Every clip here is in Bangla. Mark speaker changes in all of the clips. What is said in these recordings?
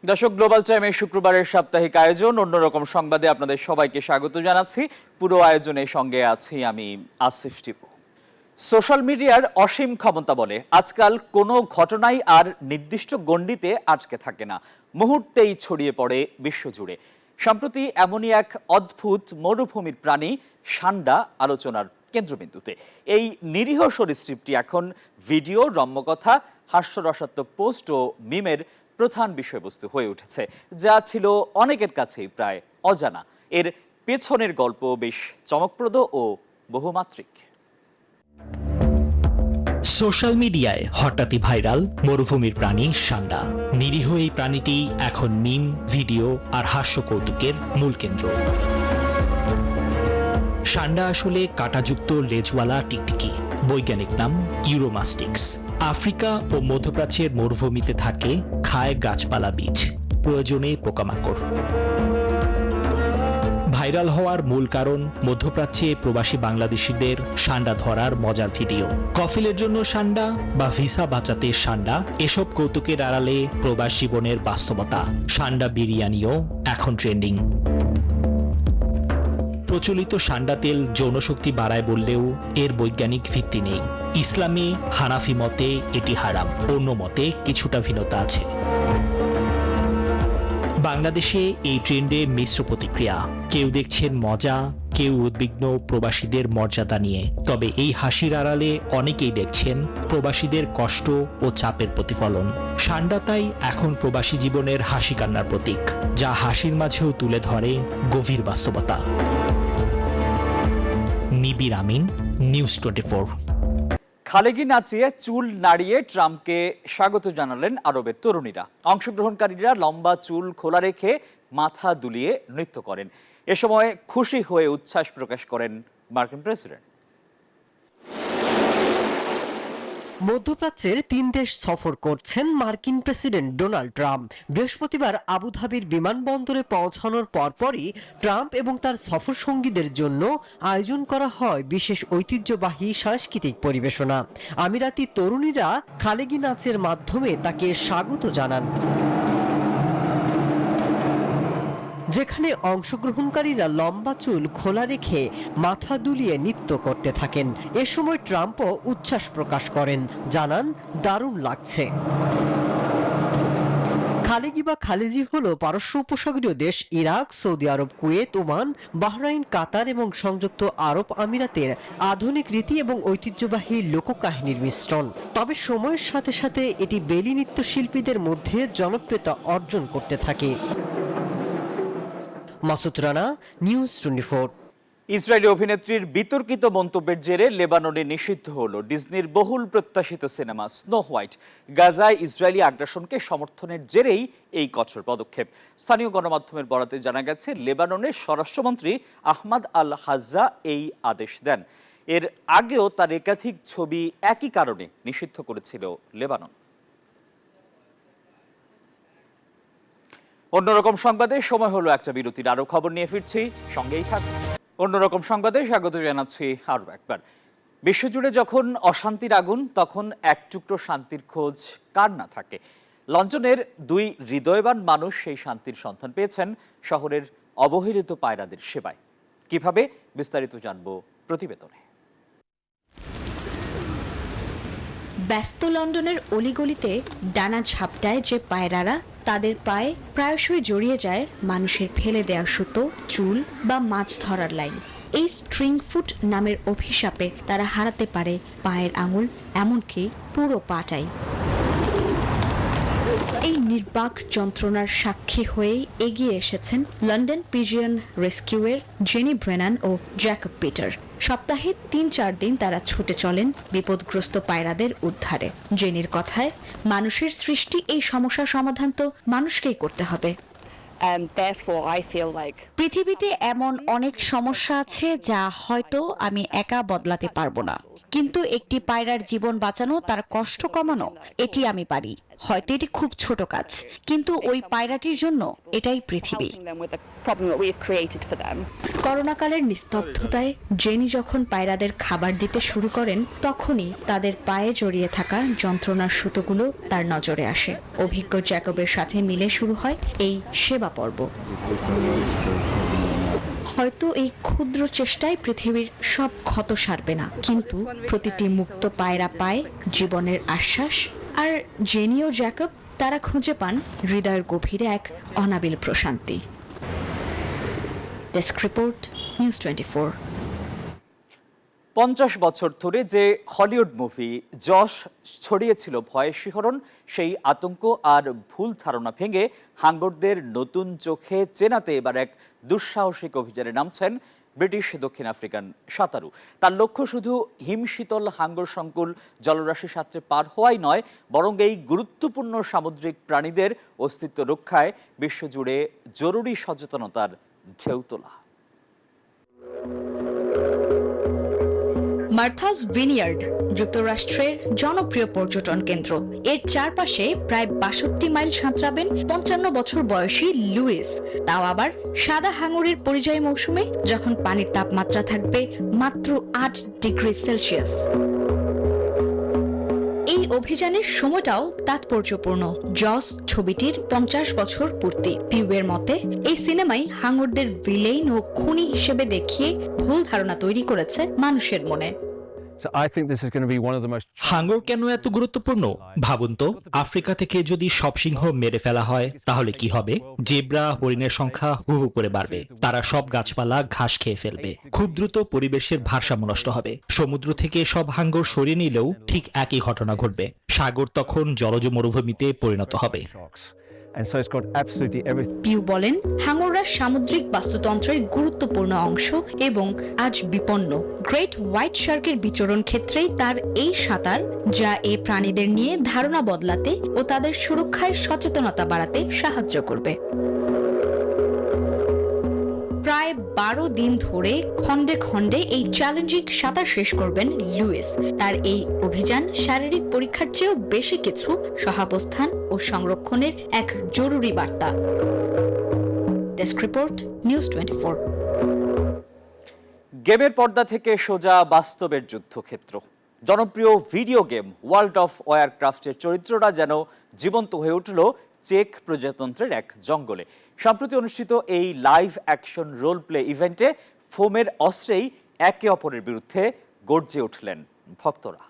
Speaker 1: দর্শক, গ্লোবাল টাইমের শুক্রবারের সাপ্তাহিক আয়োজন অন্যরকম সংবাদে আপনাদের সবাইকে স্বাগত জানাচ্ছি। পুরো আয়োজনের সঙ্গে আছি আমি আসিফ টিপু। সোশ্যাল মিডিয়ার অসীম ক্ষমতা বলে আজকাল কোনো ঘটনাই আর নির্দিষ্ট গণ্ডিতে আটকে থাকে না, মুহূর্তেই ছড়িয়ে পড়ে বিশ্বজুড়ে। সম্প্রতি এমনই এক অদ্ভুত মরুভূমির প্রাণী সান্ডা আলোচনার কেন্দ্রবিন্দুতে। এই নিরীহ সরীসৃপটি এখন ভিডিও, রম্যকথা, হাস্যরসাত্মক পোস্ট ও মিমের প্রধান বিষয়বস্তু হয়ে উঠেছে, যা ছিল অনেকের কাছেই প্রায় অজানা। এর পেছনের গল্প বেশ চমকপ্রদ ও বহুমাত্রিক।
Speaker 2: সোশ্যাল মিডিয়ায় হঠাৎই ভাইরাল মরুভূমির প্রাণী সান্ডা। নিরীহ এই প্রাণীটি এখন মিম, ভিডিও আর হাস্য কৌতুকের মূল কেন্দ্র। সান্ডা আসলে কাঁটাযুক্ত লেজওয়ালা টিকটিকি। বৈজ্ঞানিক নাম ইউরোমাস্টিক্স। আফ্রিকা ও মধ্যপ্রাচ্যের মরুভূমিতে থাকে, খায় গাছপালা, বীজ, প্রয়োজনে পোকামাকড়। ভাইরাল হওয়ার মূল কারণ মধ্যপ্রাচ্যে প্রবাসী বাংলাদেশিদের সান্ডা ধরার মজার ভিডিও। কফিলের জন্য সান্ডা বা ভিসা বাঁচাতে সান্ডা, এসব কৌতুকের আড়ালে প্রবাস জীবনের বাস্তবতা। সান্ডা বিরিয়ানিও এখন ট্রেন্ডিং। প্রচলিত সান্ডা তেল যৌনশক্তি বাড়ায় বললেও এর বৈজ্ঞানিক ভিত্তি নেই। ইসলামে হানাফি মতে এটি হারাম, অন্য মতে কিছুটা ভিন্নতা আছে। বাংলাদেশে এই ট্রেন্ডে মিশ্র প্রতিক্রিয়া। কেউ দেখছেন মজা, কেউ উদ্বিগ্ন প্রবাসীদের মর্যাদা নিয়ে। তবে এই হাসির আড়ালে অনেকেই দেখছেন প্রবাসীদের কষ্ট ও চাপের প্রতিফলন। সান্ডা তাই এখন প্রবাসী জীবনের হাসি কান্নার প্রতীক, যা হাসির মাঝেও তুলে ধরে গভীর বাস্তবতা। নিবির আমিন, নিউজ 24।
Speaker 1: খালেগি নাচিয়ে চুল নাড়িয়ে ট্রাম্পকে স্বাগত জানালেন আরবের তরুণীরা। অংশগ্রহণকারীরা লম্বা চুল খোলা রেখে মাথা দুলিয়ে নৃত্য করেন। এ সময় খুশি হয়ে উচ্ছ্বাস প্রকাশ করেন মার্কিন প্রেসিডেন্ট।
Speaker 3: মধ্যপ্রাচ্যের 3 দেশ সফর করছেন মার্কিন প্রেসিডেন্ট ডোনাল্ড ট্রাম্প। বৃহস্পতিবার আবুধাবির বিমানবন্দরে পৌঁছানোর পরপরই ট্রাম্প এবং তার সফর সঙ্গীদের জন্য আয়োজন করা হয় বিশেষ ঐতিহ্যবাহী সাংস্কৃতিক পরিবেশনা। আমিরাতি তরুণীরা খালেগি নাচের মাধ্যমে তাকে স্বাগত জানান, যেখানে অংশগ্রহণকারীরা লম্বা চুল খোলা রেখে মাথা দুলিয়ে নৃত্য করতে থাকেন। এ সময় ট্রাম্পও উচ্ছ্বাস প্রকাশ করেন, জানান দারুণ লাগছে। খালেগি বা খালেজি হলো পারস্য উপসাগরীয় দেশ ইরাক, সৌদি আরব, কুয়েত, ওমান, বাহরাইন, কাতার এবং সংযুক্ত আরব আমিরাতের আধুনিক রীতি এবং ঐতিহ্যবাহী লোককাহিনীর মিশ্রণ। তবে সময়ের সাথে সাথে এটি বেলি নৃত্যশিল্পীদের মধ্যে জনপ্রিয়তা অর্জন করতে থাকে। মাসুদ রানা, নিউজ 24।
Speaker 1: ইসরায়েলি অভিনেত্রীর বিতর্কিত মন্তব্যের জেরে লেবাননে নিষিদ্ধ হল ডিজনির বহুল প্রত্যাশিত সিনেমা স্নো হোয়াইট। গাজায় ইসরায়েলি আগ্রাসনকে সমর্থনের জেরেই এই কঠোর পদক্ষেপ। স্থানীয় গণমাধ্যমের বরাতে জানা গেছে, লেবাননের স্বরাষ্ট্রমন্ত্রী আহমাদ আল হাজ্জা এই আদেশ দেন। এর আগেও তার একাধিক ছবি একই কারণে নিষিদ্ধ করেছিল লেবানন। অন্যরকম সংবাদে সময় হলো একটা বিরতির। আরো খবর নিয়ে ফিরছি, সঙ্গেই থাকুন। অন্যরকম সংবাদে স্বাগত জানাচ্ছি আরো একবার। বিশ্বজুড়ে যখন অশান্তির আগুন, তখন এক টুকরো শান্তির খোঁজ কার না থাকে। লন্ডনের 2 হৃদয়বান মানুষ সেই শান্তির সন্ধান পেয়েছেন শহরের অবহেলিত পায়রাদের সেবায়। কিভাবে, বিস্তারিত জানবো প্রতিবেদনে।
Speaker 4: ব্যস্ত লন্ডনের অলিগলিতে ডানা ঝাপটায় যে পায়রারা, তাদের পায়ে প্রায়শই জড়িয়ে যায় মানুষের ফেলে দেওয়া সুতো, চুল বা মাছ ধরার লাইন। এই স্ট্রিং ফুট নামের অভিশাপে তারা হারাতে পারে পায়ের আঙুল, এমনকি পুরো পাটাই। এই নির্বাক যন্ত্রণার সাক্ষী হয়েই এগিয়ে এসেছেন লন্ডন পিজিয়ন রেস্কিউয়ের জেনি ব্রেনান ও জ্যাকব পিটার। সপ্তাহে 3-4 দিন তারা ছুটে চলেন বিপদগ্রস্ত পায়রাদের উদ্ধারে। জেনির কথায়, মানুষের সৃষ্টি এই সমস্যার সমাধান তো মানুষকেই করতে হবে। পৃথিবীতে এমন অনেক সমস্যা আছে যা হয়তো আমি একা বদলাতে পারবো না,
Speaker 5: কিন্তু একটি পায়রার জীবন বাঁচানো, তার কষ্ট কমানো, এটি আমি পারি। হয়তো এটি খুব ছোট কাজ, কিন্তু ওই পায়রাটির জন্য এটাই পৃথিবী।
Speaker 4: করোনাকালের নিস্তব্ধতায় জেনি যখন পায়রাদের খাবার দিতে শুরু করেন, তখনই তাদের পায়ে জড়িয়ে থাকা যন্ত্রণার সুতোগুলো তার নজরে আসে। অভিজ্ঞ জ্যাকবের সাথে মিলে শুরু হয় এই সেবা পর্ব। হয়তো এই ক্ষুদ্র চেষ্টায় পৃথিবীর সব ক্ষত সারবে না, কিন্তু প্রতিটি মুক্ত পায়রা পায় জীবনের আশ্বাস। আর জেনি ও জ্যাকব, তারা খুঁজে পান হৃদয়ের গভীরে এক অনাবিল প্রশান্তি। Desk report, news 24।
Speaker 1: 50 বছর ধরে যে হলিউড মুভি যশ ছড়িয়েছিল ভয়ের শিহরণ, সেই আতঙ্ক আর ভুল ধারণা ভেঙে হাঙ্গরদের নতুন চোখে চেনাতে এবার এক দুঃসাহসিক অভিযানে নামছেন ব্রিটিশ দক্ষিণ আফ্রিকান সাঁতারু। তার লক্ষ্য শুধু হিমশীতল হাঙ্গর সংকুল জলরাশি সাঁতরে পার হওয়াই নয়, বরং এই গুরুত্বপূর্ণ সামুদ্রিক প্রাণীদের অস্তিত্ব রক্ষায় বিশ্বজুড়ে জরুরি সচেতনতার ঢেউ তোলা।
Speaker 4: মার্থাস ভিনিয়ার্ড যুক্তরাষ্ট্রের জনপ্রিয় পর্যটন কেন্দ্র। এর চারপাশে প্রায় 62 মাইল সাঁতরাবেন 55 বছর বয়সী লুইস, তাও আবার সাদা হাঙরের পরিযায়ী মৌসুমে, যখন পানির তাপমাত্রা থাকবে মাত্র 8 ডিগ্রি সেলসিয়াস। এই অভিযানের সময়টাও তাৎপর্যপূর্ণ। জস ছবিটির 50 বছর পূর্তি। পিউবের মতে, এই সিনেমাই হাঙরদের ভিলেন ও খুনি হিসেবে দেখিয়ে ভুল ধারণা তৈরি করেছে মানুষের মনে।
Speaker 2: হাঙ্গর কেন এত গুরুত্বপূর্ণ? ভাবুন তো, আফ্রিকা থেকে যদি সব সিংহ মেরে ফেলা হয় তাহলে কি হবে? জেব্রা, হরিণের সংখ্যা হু হু করে বাড়বে। তারা সব গাছপালা, ঘাস খেয়ে ফেলবে। খুব দ্রুত পরিবেশের ভারসাম্য নষ্ট হবে। সমুদ্র থেকে সব হাঙ্গর সরিয়ে নিলেও ঠিক একই ঘটনা ঘটবে। সাগর তখন জলজ মরুভূমিতে পরিণত হবে।
Speaker 4: পিউ বলেন, হাঙররা সামুদ্রিক বাস্তুতন্ত্রের গুরুত্বপূর্ণ অংশ এবং আজ বিপন্ন। গ্রেট হোয়াইট শার্কের বিচরণ ক্ষেত্রেই তার এই সাঁতার, যা এই প্রাণীদের নিয়ে ধারণা বদলাতে ও তাদের সুরক্ষায় সচেতনতা বাড়াতে সাহায্য করবে। প্রায় 12 দিন ধরে খণ্ডে খণ্ডে এই চ্যালেঞ্জিং সাঁতার শেষ করবেন লুইস। তার এই অভিযান শারীরিক পরীক্ষার চেয়েও বেশি কিছু, সহাবস্থান ও সংরক্ষণের এক জরুরি বার্তা। Desk report, news 24।
Speaker 1: গেমের পর্দা থেকে সোজা বাস্তবের যুদ্ধক্ষেত্র। জনপ্রিয় ভিডিও গেম ওয়ার্ল্ড অফ ওয়ারক্রাফটের চরিত্ররা যেন জীবন্ত হয়ে উঠল চেক প্রজাতন্ত্রের এক জঙ্গলে। সম্প্রতি অনুষ্ঠিত এই লাইভ অ্যাকশন রোল প্লে ইভেন্টে ফোমের অস্ত্রেই একে অপরের বিরুদ্ধে গর্জে উঠলেন ভক্তরা।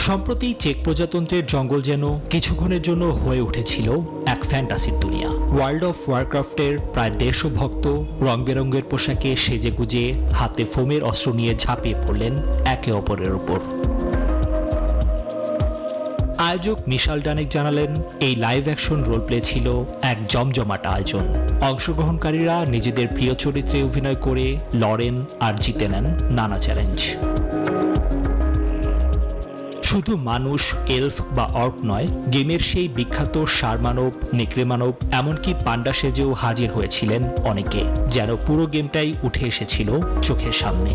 Speaker 2: সম্প্রতি চেক প্রজাতন্ত্রের জঙ্গল যেন কিছুক্ষণের জন্য হয়ে উঠেছিল এক ফ্যান্টাসির দুনিয়া। ওয়ার্ল্ড অফ ওয়ারক্রাফটের প্রায় 150 ভক্ত রং বেরঙের পোশাকে সেজে গুজে হাতে ফোমের অস্ত্র নিয়ে ঝাঁপিয়ে পড়লেন একে অপরের উপর। আয়োজক মিশাল ডানেক জানালেন, এই লাইভ অ্যাকশন রোল প্লে ছিল এক জমজমাট আয়োজন। অংশগ্রহণকারীরা নিজেদের প্রিয় চরিত্রে অভিনয় করে লড়েন আর জিতে নেন নানা চ্যালেঞ্জ। শুধু মানুষ, এলফ বা অর্ক নয়, গেমের সেই বিখ্যাত ষাঁড় মানব, নেকড়ে মানব, এমনকি পান্ডা সেজেও হাজির হয়েছিলেন অনেকে। যেন পুরো গেমটাই উঠে এসেছিল চোখের সামনে।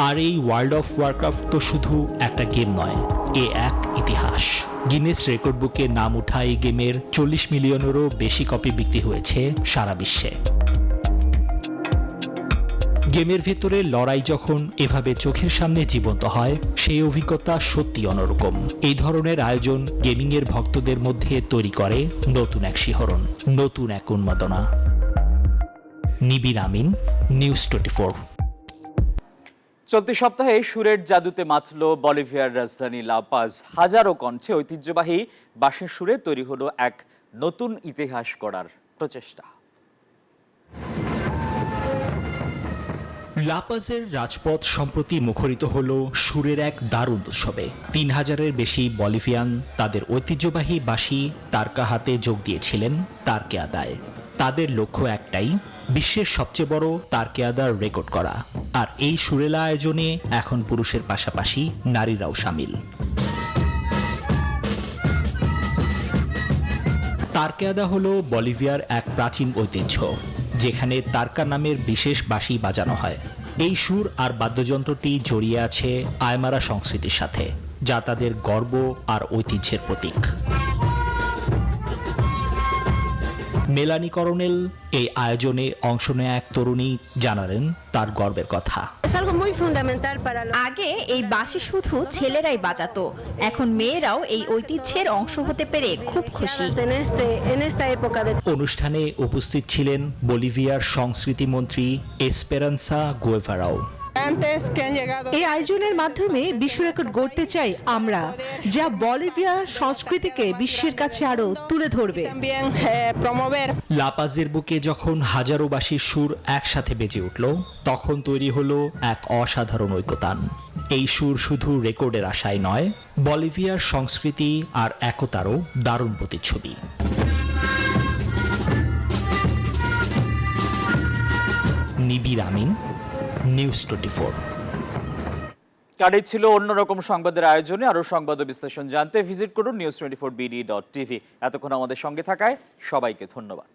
Speaker 2: আর এই ওয়ার্ল্ড অফ ওয়ারক্রাফট তো শুধু একটা গেম নয়, এ এক ইতিহাস। গিনেস রেকর্ড বুকে নাম উঠা এই গেমের 40 মিলিয়নেরও বেশি কপি বিক্রি হয়েছে সারা বিশ্বে। গেমের ভেতরে লড়াই যখন এভাবে চোখের সামনে জীবন্ত হয়, সেই অভিজ্ঞতা সত্যি অন্যরকম। এই ধরনের আয়োজন গেমিংয়ের ভক্তদের মধ্যে তৈরি করে নতুন এক শিহরণ, নতুন এক উন্মাদনা। নিবির আমিন, নিউজ 24।
Speaker 1: চলতি সপ্তাহে সুরের জাদুতে মাতল বলিভিয়ার রাজধানী লা পাজ। হাজারো কণ্ঠে ঐতিহ্যবাহী বাঁশির সুরে তৈরি হলো এক নতুন ইতিহাস গড়ার প্রচেষ্টা।
Speaker 2: লা পাজের রাজপথ সম্প্রতি মুখরিত হল সুরের এক দারুণ উৎসবে। 3000-এর বেশি বলিভিয়ান তাদের ঐতিহ্যবাহী বাঁশি তারকা হাতে যোগ দিয়েছিলেন তারকেয়াদায়। তাদের লক্ষ্য একটাই, বিশ্বের সবচেয়ে বড় তারকেয়াদার রেকর্ড করা। আর এই সুরেলা আয়োজনে এখন পুরুষের পাশাপাশি নারীরাও সামিল। তারকেয়াদা হলো বলিভিয়ার এক প্রাচীন ঐতিহ্য। যেখানে তারকা নামের বিশেষ বাঁশি বাজানো হয়। এই সুর আর বাদ্যযন্ত্রটি জড়িয়ে আছে আয়মারা সংস্কৃতির সাথে, যা তাদের গর্ব আর ঐতিহ্যের প্রতীক। মেলানি করনেল এই আয়োজনে অংশ নেয়া এক তরুণী জানালেন তার গর্বের কথা।
Speaker 6: আগে এই বাঁশি শুধু ছেলেরাই বাজাতো, এখন মেয়েরাও এই ঐতিহ্যের অংশ হতে পেরে খুব খুশি।
Speaker 2: অনুষ্ঠানে উপস্থিত ছিলেন বলিভিয়ার সংস্কৃতি মন্ত্রী এসপেরান্সা গুয়েভারাও।
Speaker 7: এই আয়োজনের মাধ্যমে বিশ্ব রেকর্ড গড়তে চাই আমরা, যা বলিভিয়ার সংস্কৃতিকে বিশ্বের কাছে আরো তুলে ধরবে।
Speaker 2: লাপাজের বুকে যখন হাজারো বাঁশির সুর একসাথে বেজে উঠল, তখন তৈরি হলো এক অসাধারণ ঐকতান। এই সুর শুধু রেকর্ডের আশায় নয়, বলিভিয়ার সংস্কৃতি আর একতারও দারুণ প্রতিচ্ছবি। নিবির আমিন, নিউজ 24।
Speaker 1: কার্ডে ছিল অন্যরকম সংবাদের আয়োজনে। আরো সংবাদ ও বিশ্লেষণ জানতে ভিজিট করুন news24bd.tv। এতক্ষণ আমাদের সঙ্গে থাকায় সবাইকে ধন্যবাদ।